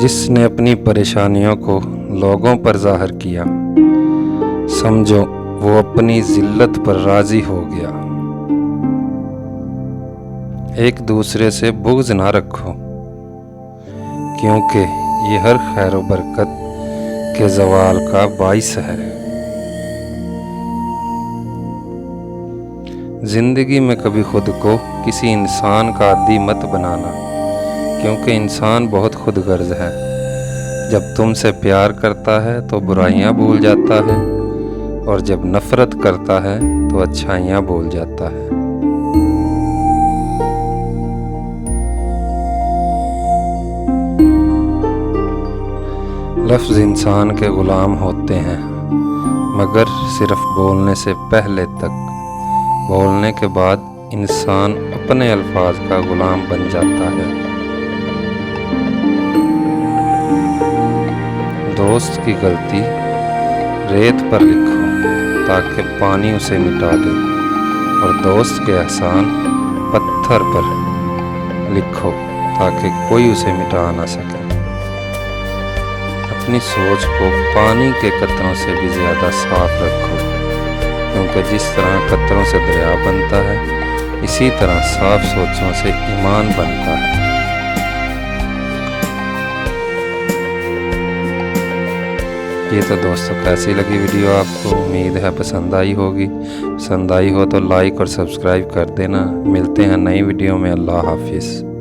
जिसने अपनी परेशानियों को लोगों पर ज़ाहिर किया, समझो वो अपनी ज़िल्लत पर राज़ी हो गया। एक दूसरे से बुग़्ज़ ना रखो, क्योंकि ये हर खैर व बरकत के ज़वाल का बाइस है। ज़िंदगी में कभी खुद को किसी इंसान का आदी मत बनाना, क्योंकि इंसान बहुत खुदगर्ज है। जब तुमसे प्यार करता है तो बुराइयां भूल जाता है, और जब नफ़रत करता है तो अच्छाइयां भूल जाता है। लफ्ज़ इंसान के ग़ुलाम होते हैं, मगर सिर्फ बोलने से पहले तक। बोलने के बाद इंसान अपने अल्फाज का ग़ुलाम बन जाता है। दोस्त की गलती रेत पर लिखो ताकि पानी उसे मिटा दे, और दोस्त के एहसान पत्थर पर लिखो ताकि कोई उसे मिटा ना सके। अपनी सोच को पानी के कतरों से भी ज़्यादा साफ रखो, क्योंकि जिस तरह कतरों से दरिया बनता है, इसी तरह साफ सोचों से ईमान बनता है। ये तो दोस्तों कैसी लगी वीडियो आपको? उम्मीद है पसंद आई होगी। पसंद आई हो तो लाइक और सब्सक्राइब कर देना। मिलते हैं नई वीडियो में। अल्लाह हाफिज़।